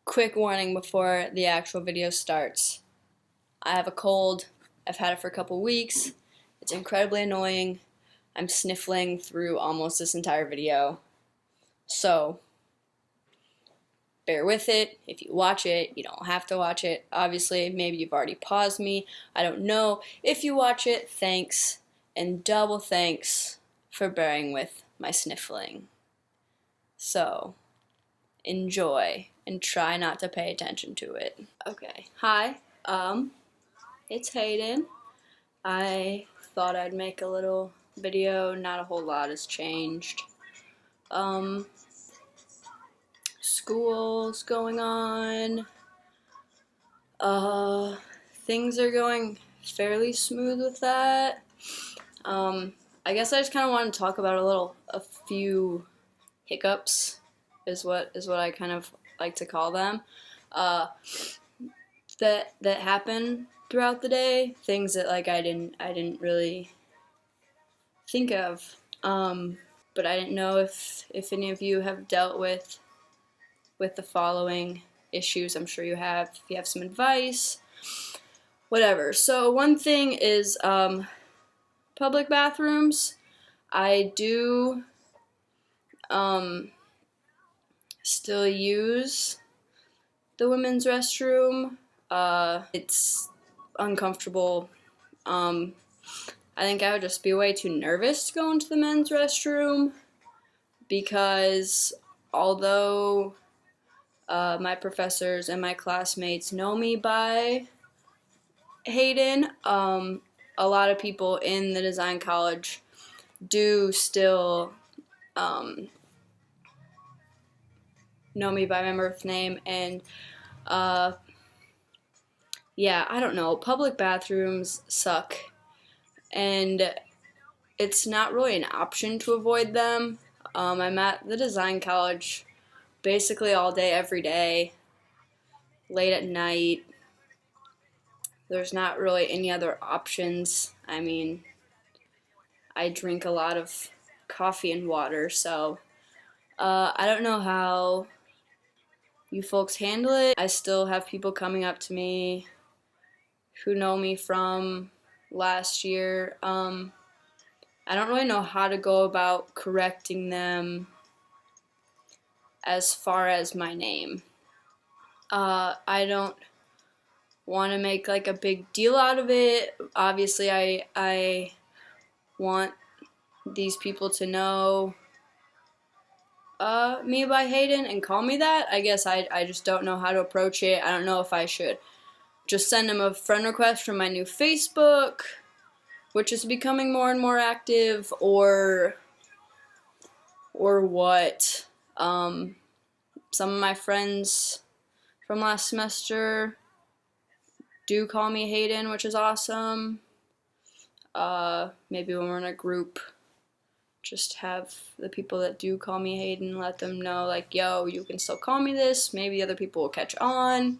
Quick warning before the actual video starts. I have a cold. I've had it for a couple weeks. It's incredibly annoying. I'm sniffling through almost this entire video. So, bear with it. If you watch it, you don't have to watch it. Obviously, maybe you've already paused me. I don't know. If you watch it, thanks. And double thanks for bearing with my sniffling. So, enjoy and try not to pay attention to it. Okay. Hi. It's Hayden. I thought I'd make a little video. Not a whole lot has changed. School's going on. Things are going fairly smooth with that. I guess I just kind of want to talk about a few hiccups, is what I kind of like to call them, that happen throughout the day. Things that like I didn't really think of, but I didn't know if any of you have dealt with the following issues. I'm sure you have. If you have some advice, whatever. So one thing is public bathrooms. I do still use the women's restroom. It's uncomfortable. I think I would just be way too nervous to go into the men's restroom, because although my professors and my classmates know me by Hayden, a lot of people in the design college do still know me by my birth name, and yeah, I don't know, public bathrooms suck, and it's not really an option to avoid them. I'm at the design college basically all day, every day, late at night. There's not really any other options. I mean, I drink a lot of coffee and water, so I don't know how you folks handle it. I still have people coming up to me who know me from last year. I don't really know how to go about correcting them as far as my name. I don't want to make like a big deal out of it. Obviously, I want these people to know me by Hayden and call me that. I guess I just don't know how to approach it. I don't know if I should just send them a friend request from my new Facebook, which is becoming more and more active, or what. Some of my friends from last semester do call me Hayden, which is awesome. Maybe when we're in a group, just have the people that do call me Hayden, let them know, like, yo, you can still call me this. Maybe other people will catch on.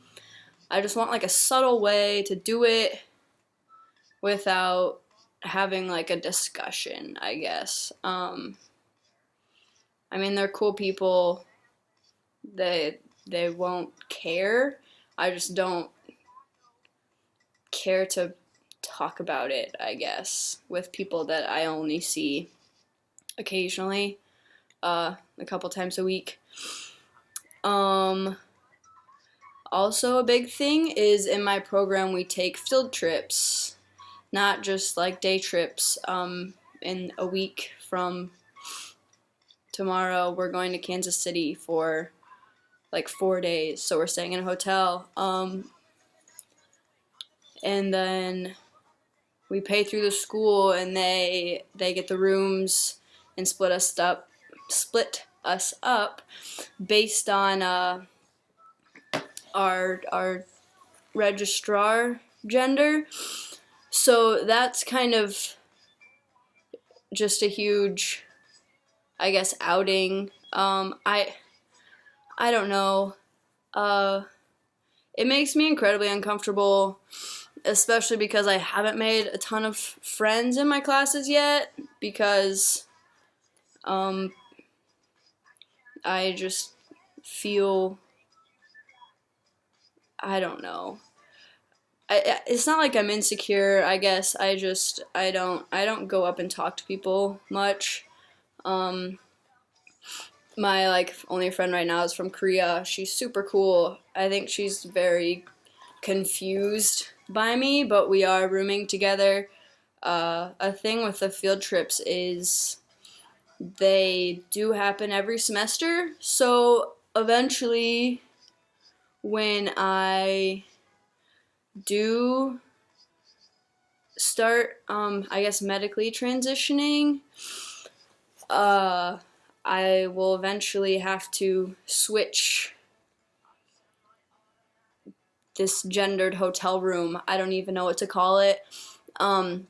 I just want like a subtle way to do it without having like a discussion, I guess. I mean, they're cool people. They won't care. I just don't care to talk about it, I guess, with people that I only see occasionally, a couple times a week. Also, a big thing is in my program we take field trips, not just like day trips. In a week from tomorrow, we're going to Kansas City for like 4 days, so we're staying in a hotel. And then we pay through the school, and they get the rooms and split us up based on our registrar gender. So that's kind of just a huge, I guess, outing. I don't know. It makes me incredibly uncomfortable, especially because I haven't made a ton of friends in my classes yet, because I just feel I don't know. It's not like I'm insecure. I guess I don't go up and talk to people much. Um, my like only friend right now is from Korea. She's super cool. I think she's very confused by me, but we are rooming together. A thing with the field trips is they do happen every semester, so eventually when I do start, I guess, medically transitioning, uh, I will eventually have to switch this gendered hotel room. I don't even know what to call it. Um,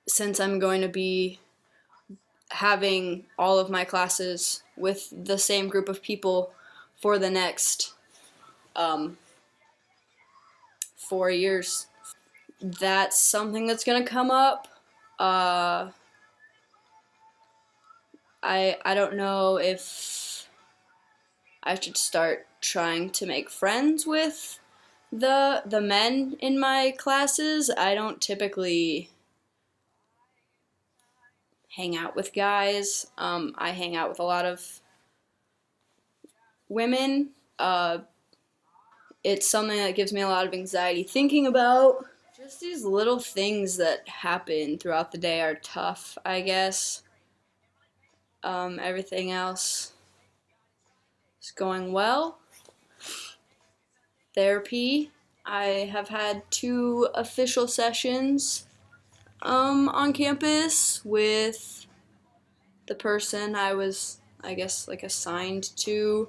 since I'm going to be having all of my classes with the same group of people for the next 4 years. That's something that's gonna come up. Uh, I don't know if I should start trying to make friends with the men in my classes. I don't typically hang out with guys. I hang out with a lot of women. It's something that gives me a lot of anxiety thinking about. Just these little things that happen throughout the day are tough, I guess. Everything else is going well. Therapy. I have had 2 official sessions on campus with the person I was, I guess, like assigned to.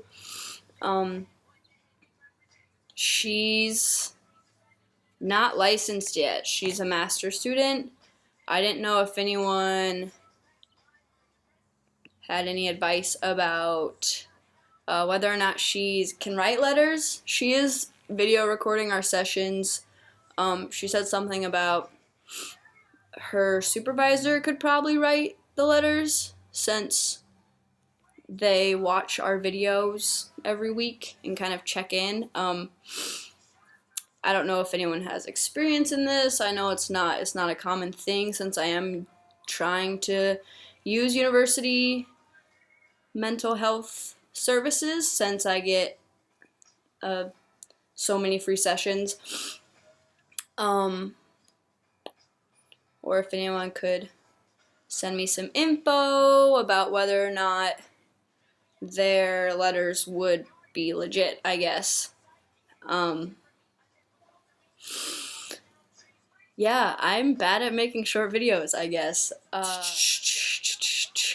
She's not licensed yet. She's a master's student. I didn't know if anyone had any advice about whether or not she can write letters. She is video recording our sessions. She said something about her supervisor could probably write the letters since they watch our videos every week and kind of check in. I don't know if anyone has experience in this. I know it's not a common thing since I am trying to use university mental health services since I get so many free sessions. Or if anyone could send me some info about whether or not their letters would be legit, I guess. Yeah, I'm bad at making short videos, I guess. I'm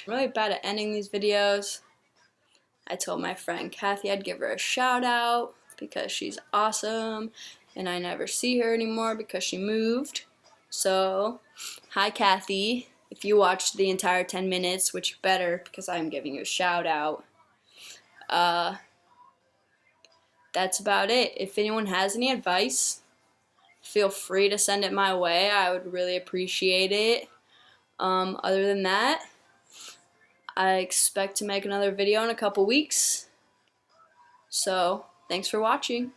really bad at ending these videos. I told my friend Kathy I'd give her a shout out because she's awesome, and I never see her anymore because she moved. So, hi Kathy. If you watched the entire 10 minutes, which you better because I'm giving you a shout out. That's about it. If anyone has any advice, feel free to send it my way. I would really appreciate it. Other than that, I expect to make another video in a couple weeks. So, thanks for watching.